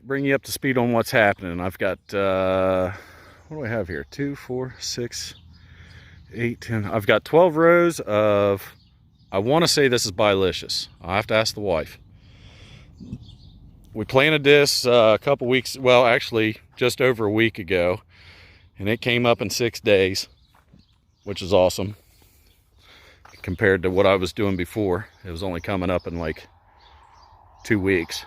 bring you up to speed on what's happening. I've got, what do I have here? 2, 4, 6, 8, 10. I've got 12 rows of, I want to say this is Bilicious. I'll have to ask the wife. We planted this a couple weeks, well, actually just over a week ago, and it came up in 6 days, which is awesome compared to what I was doing before. It was only coming up in like 2 weeks.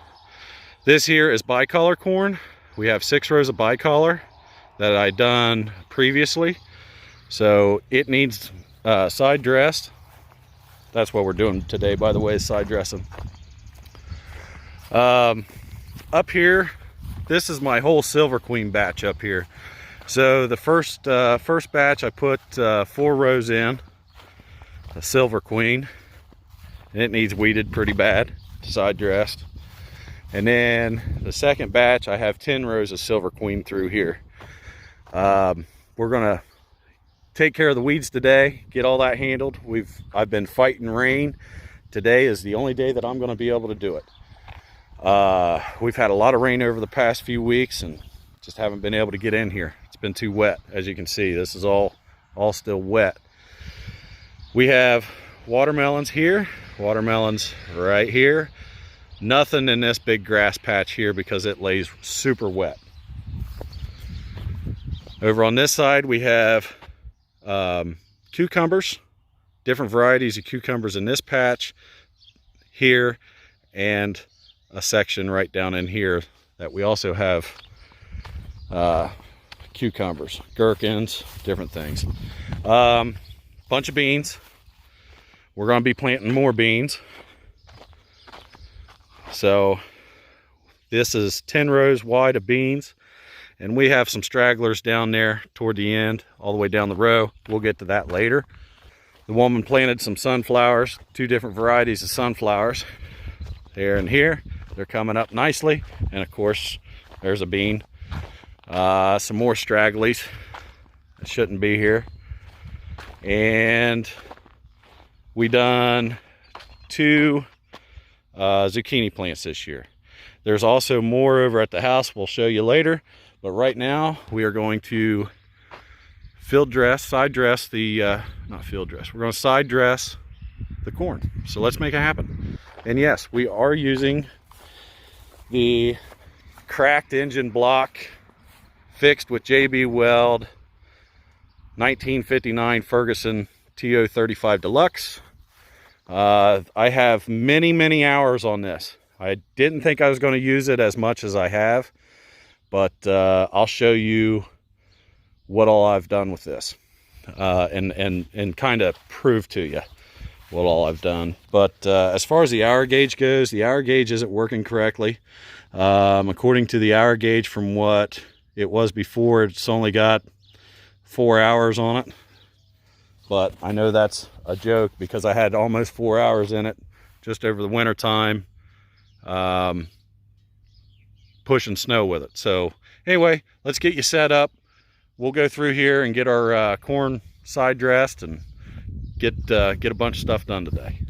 This here is bicolor corn. We have 6 rows of bicolor that I done previously. So it needs side dressed. That's what we're doing today, by the way, is side dressing. Up here, this is my whole Silver Queen batch up here. So the first batch I put 4 rows in, a Silver Queen, and it needs weeded pretty bad, side dressed. And then the second batch I have 10 rows of Silver Queen through here. We're gonna take care of the weeds today, get all that handled. I've been fighting rain. Today is the only day that I'm gonna be able to do it. We've had a lot of rain over the past few weeks and just haven't been able to get in here. It's been too wet, as you can see. This is all still wet. We have watermelons here, watermelons right here. Nothing in this big grass patch here because it lays super wet. Over on this side we have cucumbers, different varieties of cucumbers in this patch here, and a section right down in here that we also have cucumbers, gherkins, different things. Bunch of beans. We're going to be planting more beans. So this is 10 rows wide of beans, and we have some stragglers down there toward the end, all the way down the row. We'll get to that later. The woman planted some sunflowers, 2 different varieties of sunflowers there and here. They're coming up nicely, and of course there's a bean. Some more stragglies that shouldn't be here, and we done 2 zucchini plants this year. There's also more over at the house we'll show you later, but right now we are going to side dress the not field dress, we're going to side dress the corn. So let's make it happen. And yes, we are using the cracked engine block fixed with JB Weld 1959 Ferguson TO35 Deluxe. I have many hours on this. I didn't think I was going to use it as much as I have, but I'll show you what all I've done with this, and kind of prove to you what all I've done. But as far as the hour gauge goes, the hour gauge isn't working correctly. According to the hour gauge from what it was before, it's only got 4 hours on it. But I know that's a joke because I had almost 4 hours in it just over the winter time, pushing snow with it. So anyway, let's get you set up. We'll go through here and get our corn side dressed and get a bunch of stuff done today.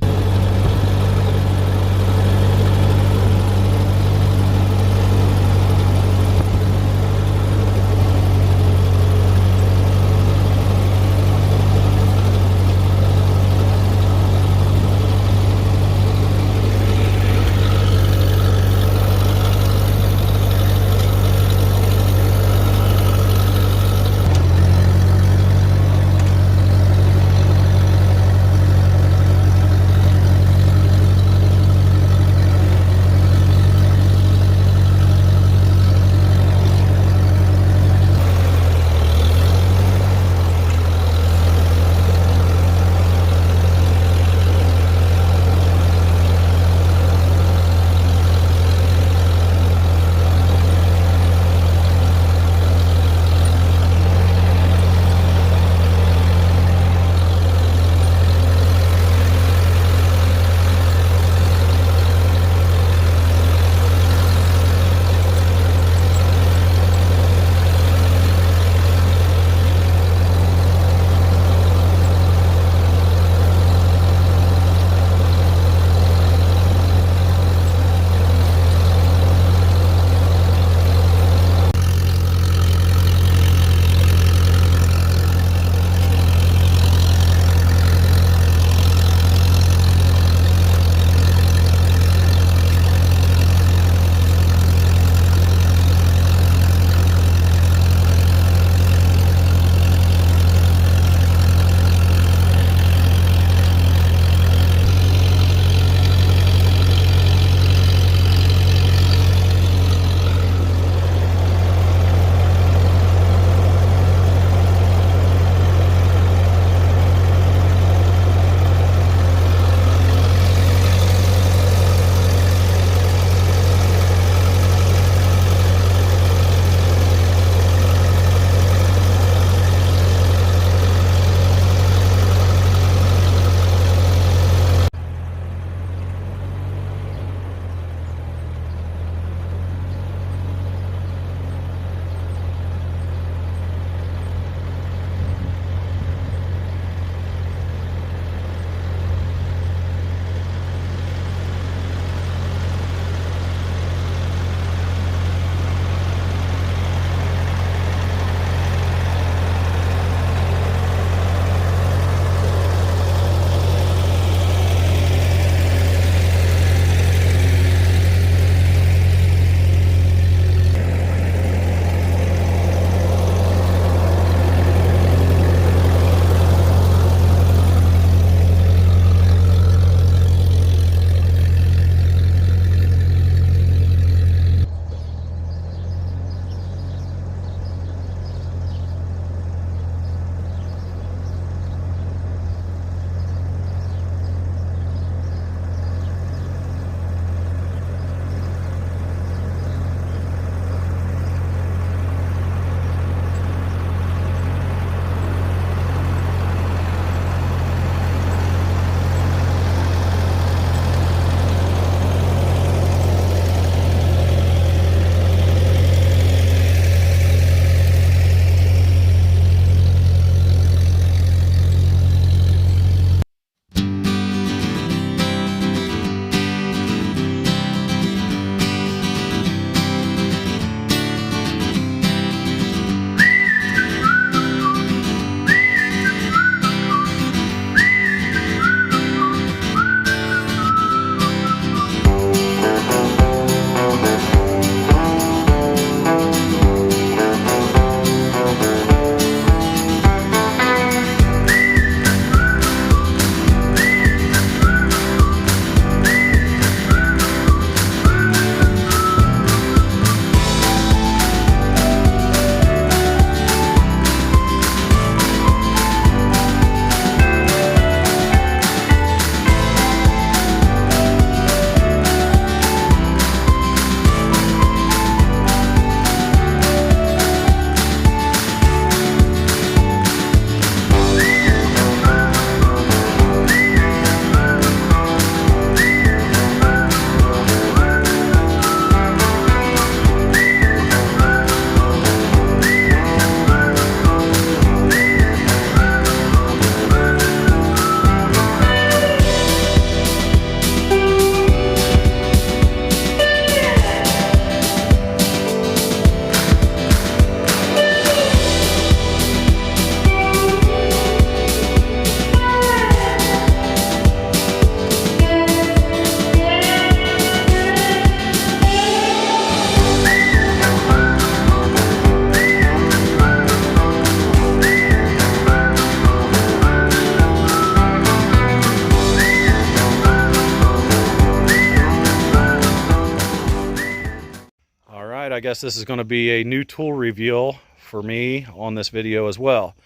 Alright, I guess this is going to be a new tool reveal for me on this video as well.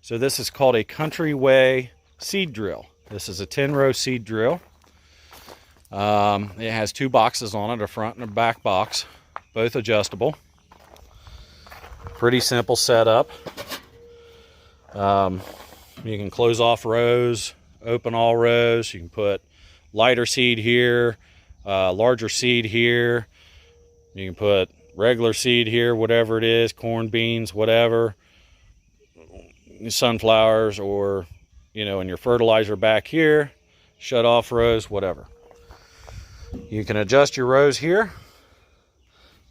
So this is called a Country Way seed drill. This is a 10-row seed drill. It has two boxes on it, a front and a back box, both adjustable. Pretty simple setup. You can close off rows, open all rows. You can put lighter seed here, larger seed here. You can put regular seed here, whatever it is, corn, beans, whatever, sunflowers, or, you know, in your fertilizer back here, shut off rows, whatever. You can adjust your rows here.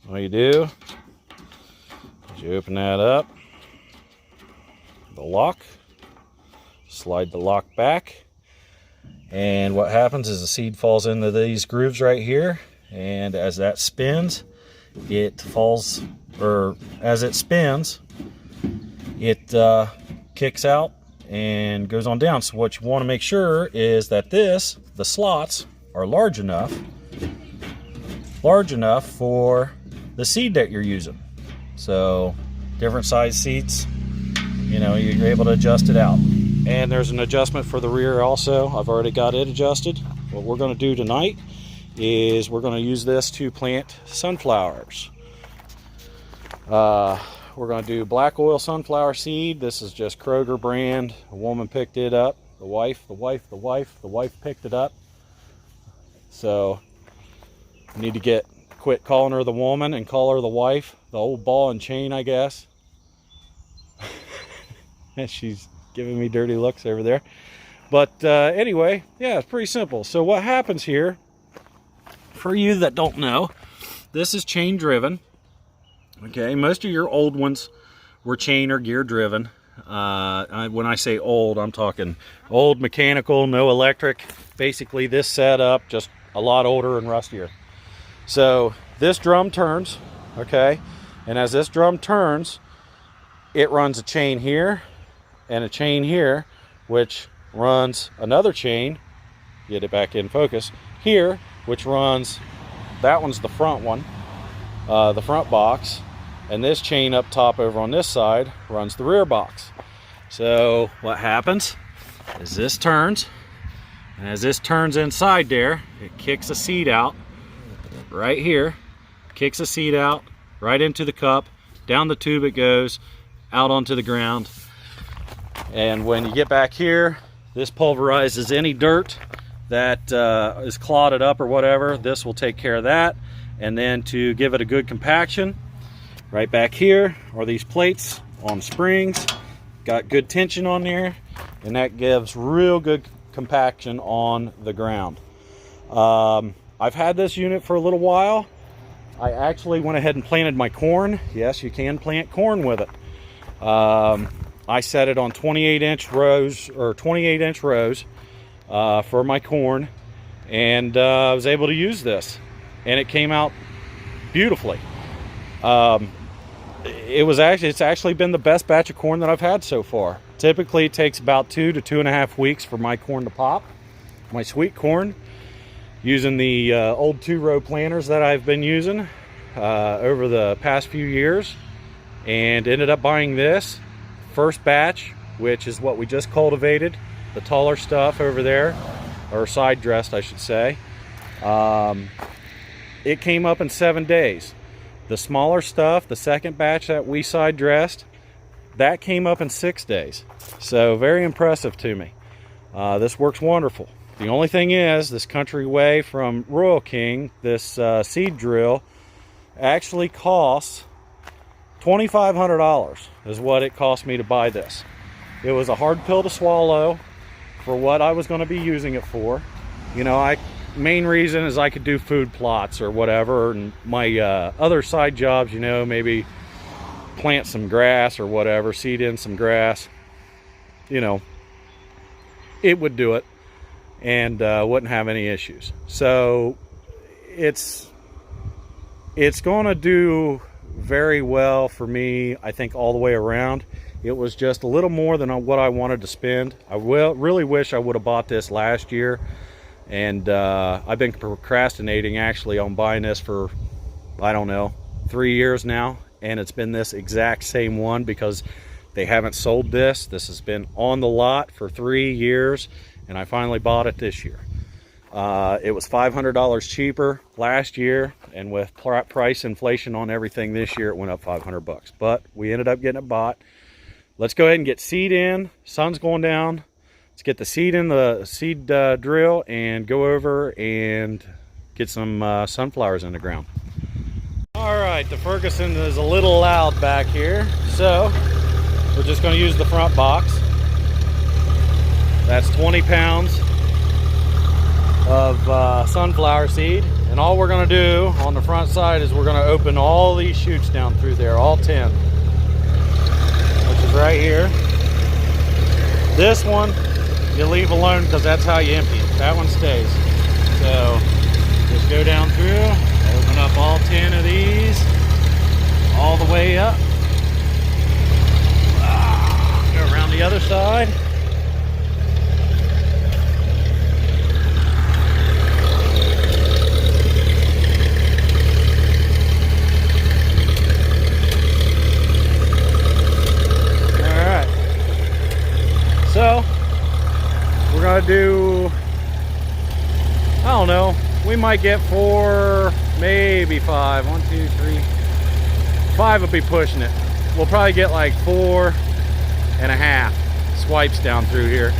All you do is you open that up, the lock, slide the lock back, and what happens is the seed falls into these grooves right here, and as that spins, it falls, or as it spins, it kicks out and goes on down. So what you want to make sure is that the slots are large enough for the seed that you're using. So different size seeds, you know, you're able to adjust it out. And there's an adjustment for the rear also. I've already got it adjusted. What we're going to do tonight is we're going to use this to plant sunflowers. We're going to do black oil sunflower seed. This is just Kroger brand. A woman picked it up. The wife picked it up. So I need to quit calling her the woman and call her the wife. The old ball and chain, I guess. She's giving me dirty looks over there. But anyway, yeah, it's pretty simple. So what happens here, for you that don't know, this is chain driven. Okay, most of your old ones were chain or gear driven. When I say old, I'm talking old mechanical, no electric. Basically this setup, just a lot older and rustier. So this drum turns, okay, and as this drum turns, it runs a chain here and a chain here, which runs another chain, get it back in focus, here, which runs, that one's the front one, the front box, and this chain up top over on this side runs the rear box. So what happens is this turns, and as this turns inside there, it kicks a seed out right here, kicks a seed out right into the cup, down the tube it goes, out onto the ground. And when you get back here, this pulverizes any dirt that is clotted up or whatever. This will take care of that. And then to give it a good compaction, right back here are these plates on springs, got good tension on there, and that gives real good compaction on the ground. I've had this unit for a little while. I actually went ahead and planted my corn. Yes, you can plant corn with it. I set it on 28-inch rows, or 28-inch rows for my corn, and I was able to use this, and it came out beautifully. It's actually been the best batch of corn that I've had so far. Typically it takes about 2 to 2.5 weeks for my corn to pop, my sweet corn, using the old 2-row planters that I've been using over the past few years, and ended up buying this first batch, which is what we just cultivated, the taller stuff over there, or side dressed I should say. It came up in 7 days. The smaller stuff, the second batch that we side dressed, that came up in 6 days. So very impressive to me. This works wonderful. The only thing is, this Country Way from Royal King, this seed drill, actually costs $2,500 is what it cost me to buy this. It was a hard pill to swallow for what I was going to be using it for. You know, main reason is I could do food plots or whatever, and my other side jobs, you know, maybe plant some grass or whatever, seed in some grass, you know, it would do it and wouldn't have any issues. So it's going to do very well for me, I think, all the way around. It was just a little more than what I wanted to spend. I really wish I would have bought this last year, and I've been procrastinating actually on buying this for, I don't know, 3 years now, and it's been this exact same one because they haven't sold this. This has been on the lot for 3 years, and I finally bought it this year. It was $500 cheaper last year, and with price inflation on everything this year, it went up 500 bucks. But we ended up getting it bought. Let's go ahead and get seed in. Sun's going down. Let's get the seed in the seed drill and go over and get some sunflowers in the ground. All right, the Ferguson is a little loud back here, so we're just going to use the front box. That's 20 pounds of sunflower seed, and all we're going to do on the front side is we're going to open all these shoots down through there, all 10, which is right here. This one you leave alone because that's how you empty it. That one stays. So just go down through, open up all 10 of these all the way up. Go around the other side. So we're gonna do, I don't know, we might get 4, maybe 5. 1, 2, 3, 5 will be pushing it. We'll probably get like 4.5 swipes down through here,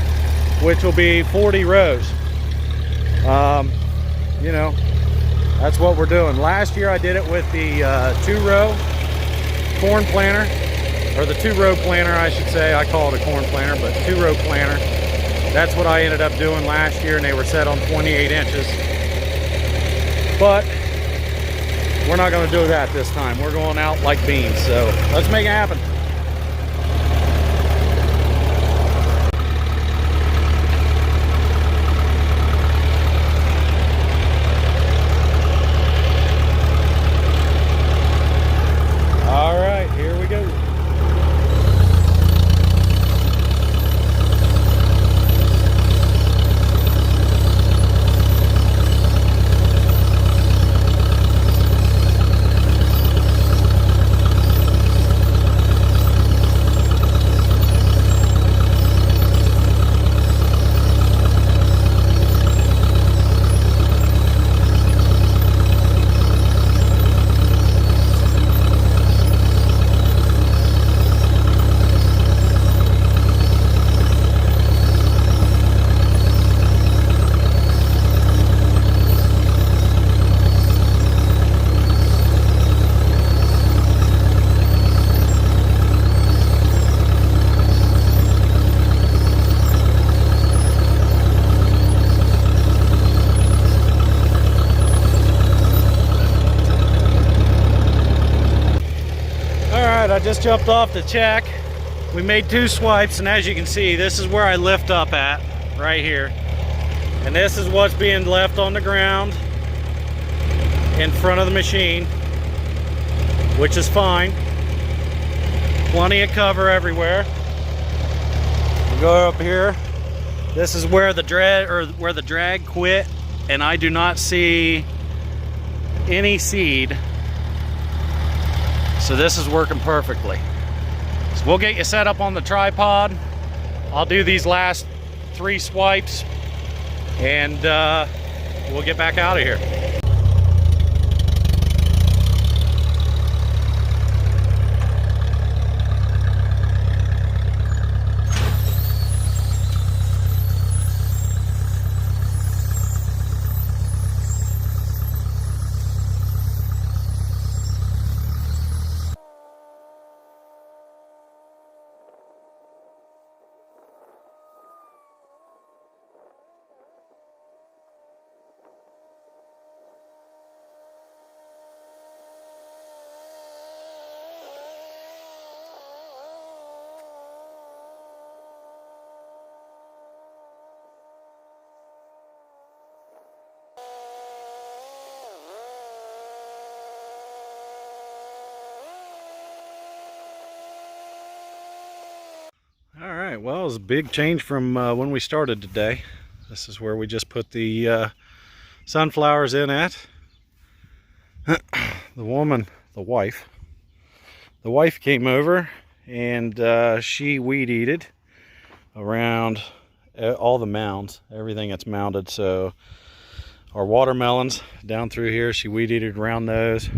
which will be 40 rows. You know, that's what we're doing. Last year I did it with the 2-row corn planter. Or the 2-row planter, I should say. I call it a corn planter, but 2-row planter. That's what I ended up doing last year, and they were set on 28 inches. But we're not going to do that this time. We're going out like beans, so let's make it happen. All right, here we go. I just jumped off the check. We made 2 swipes, and as you can see, this is where I lift up at, right here. And this is what's being left on the ground in front of the machine, which is fine. Plenty of cover everywhere. We'll go up here. This is where the drag quit, and I do not see any seed. So this is working perfectly. So we'll get you set up on the tripod. I'll do these last 3 swipes, and we'll get back out of here. All right, well, it was a big change from when we started today. This is where we just put the sunflowers in at. The woman the wife. The wife came over and she weed-eated around all the mounds, everything that's mounded. So our watermelons down through here, she weed-eated around those,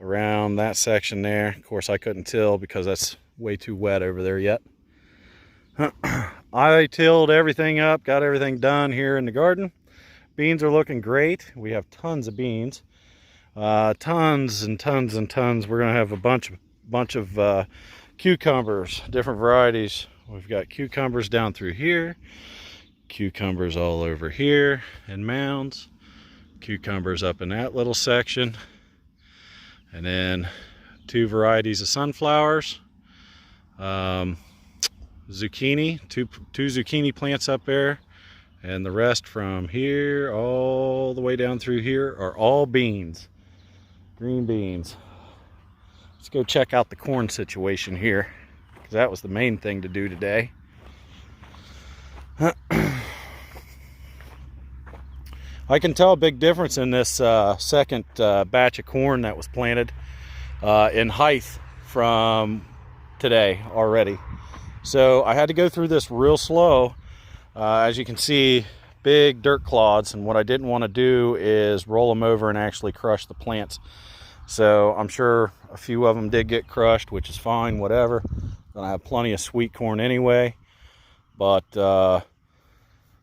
around that section there. Of course, I couldn't till because that's way too wet over there yet. I tilled everything up, got everything done here in the garden. Beans are looking great. We have tons of beans, tons and tons and tons. We're gonna have a bunch of cucumbers, different varieties. We've got cucumbers down through here, cucumbers all over here in mounds, cucumbers up in that little section, and then 2 varieties of sunflowers, zucchini, two zucchini plants up there, and the rest from here all the way down through here are all beans, green beans. Let's go check out the corn situation here, because that was the main thing to do today. I can tell a big difference in this second batch of corn that was planted in height from today already. So I had to go through this real slow. As you can see, big dirt clods, and what I didn't want to do is roll them over and actually crush the plants. So I'm sure a few of them did get crushed, which is fine, whatever. Gonna have plenty of sweet corn anyway. But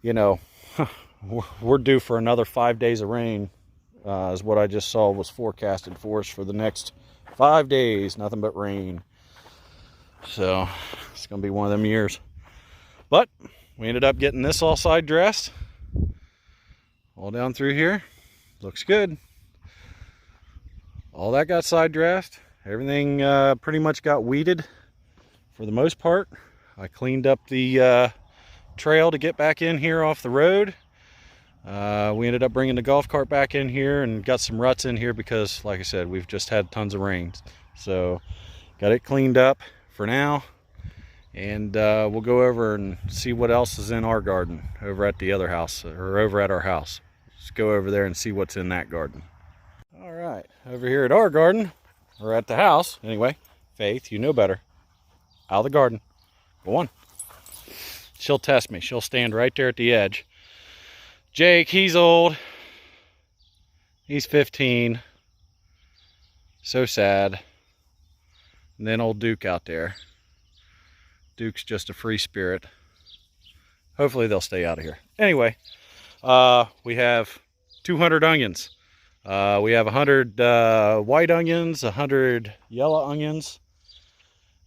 you know, we're due for another 5 days of rain, is what I just saw was forecasted for us for the next 5 days. Nothing but rain. So it's gonna be one of them years. But we ended up getting this all side dressed, all down through here. Looks good. All that got side dressed. Everything pretty much got weeded for the most part. I cleaned up the trail to get back in here off the road. We ended up bringing the golf cart back in here and got some ruts in here because, like I said, we've just had tons of rains. So got it cleaned up for now, and we'll go over and see what else is in our garden over at the other house, or over at our house. Let's go over there and see what's in that garden. All right, over here at our garden, or at the house anyway. Faith, you know better. Out of the garden. Go on. She'll test me. She'll stand right there at the edge. Jake, he's old. He's 15. So sad. And then old Duke out there. Duke's just a free spirit. Hopefully they'll stay out of here. Anyway, we have 200 onions. We have 100 white onions, 100 yellow onions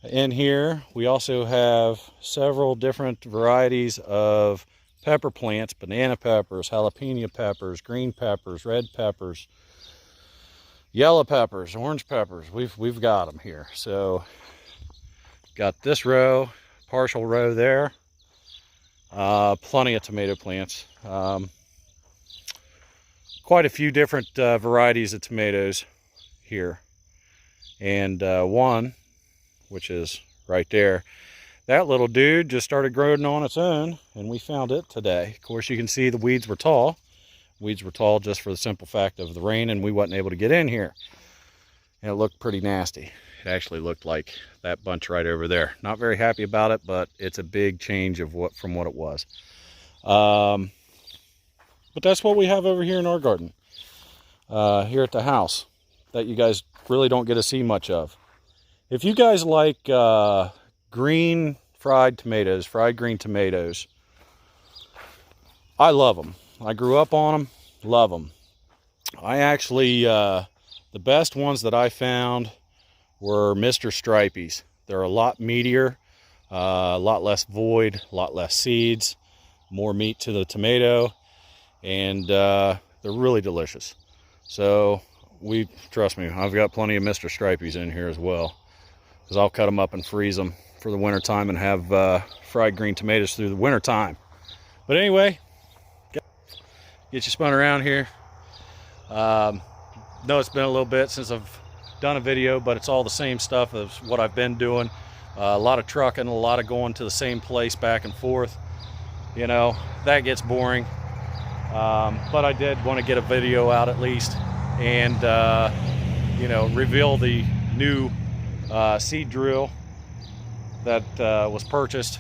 in here. We also have several different varieties of pepper plants: banana peppers, jalapeno peppers, green peppers, red peppers, yellow peppers, orange peppers. We've got them here. So got this row, partial row there. Plenty of tomato plants. Quite a few different varieties of tomatoes here. And one, which is right there, that little dude just started growing on its own, and we found it today. Of course, you can see the weeds were tall. Weeds were tall just for the simple fact of the rain, and we wasn't able to get in here. And it looked pretty nasty. It actually looked like that bunch right over there. Not very happy about it, but it's a big change of from what it was. But that's what we have over here in our garden, here at the house, that you guys really don't get to see much of. If you guys like green fried tomatoes, fried green tomatoes, I love them. I grew up on them, love them. I actually, the best ones that I found were Mr. Stripey's. They're a lot meatier, a lot less void, a lot less seeds, more meat to the tomato. And they're really delicious. So trust me, I've got plenty of Mr. Stripey's in here as well, because I'll cut them up and freeze them for the winter time and have fried green tomatoes through the winter time. But anyway, get you spun around here. No, it's been a little bit since I've done a video, but it's all the same stuff as what I've been doing. A lot of trucking, a lot of going to the same place back and forth. You know, that gets boring. But I did want to get a video out at least, and you know, reveal the new seed drill that was purchased.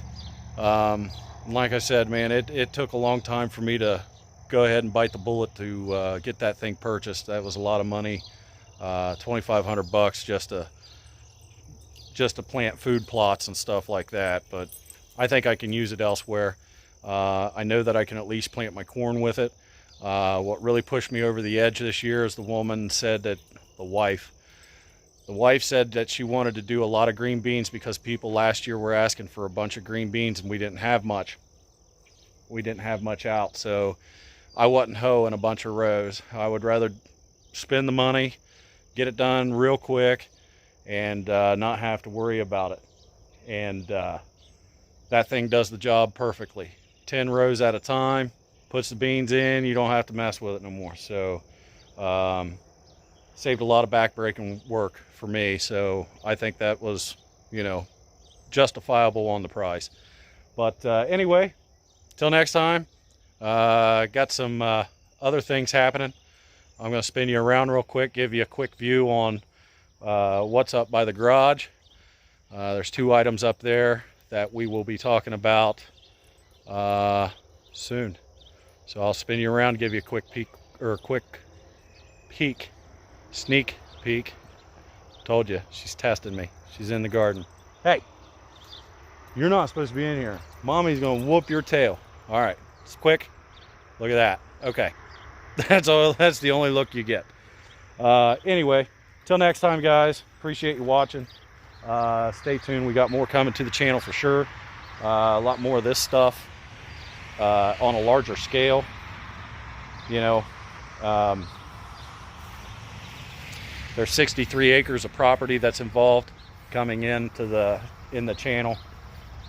Like I said, man, it took a long time for me to go ahead and bite the bullet to get that thing purchased. That was a lot of money, $2,500 just to plant food plots and stuff like that. But I think I can use it elsewhere. I know that I can at least plant my corn with it. What really pushed me over the edge this year is the woman said that the wife said that she wanted to do a lot of green beans because people last year were asking for a bunch of green beans and we didn't have much. We didn't have much out, so I wasn't hoeing a bunch of rows. I would rather spend the money, get it done real quick, and not have to worry about it. And that thing does the job perfectly. 10 rows at a time, puts the beans in, you don't have to mess with it no more. So saved a lot of back-breaking work for me, so I think that was, you know, justifiable on the price. But anyway, till next time, got some other things happening. I'm going to spin you around real quick, give you a quick view on what's up by the garage. There's 2 items up there that we will be talking about soon. So I'll spin you around, give you a quick peek, or a quick peek, sneak peek. Told you, she's testing me. She's in the garden. Hey, you're not supposed to be in here. Mommy's gonna whoop your tail. All right, it's quick. Look at that. Okay, that's all. That's the only look you get. Anyway, till next time, guys. Appreciate you watching. Stay tuned. We got more coming to the channel for sure. A lot more of this stuff on a larger scale. You know, there's 63 acres of property that's involved coming into the channel,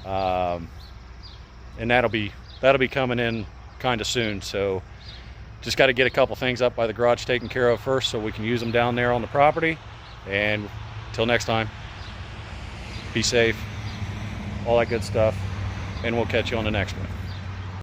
and that'll be coming in kind of soon. So just got to get a couple things up by the garage taken care of first, so we can use them down there on the property. And till next time, be safe, all that good stuff, and we'll catch you on the next one.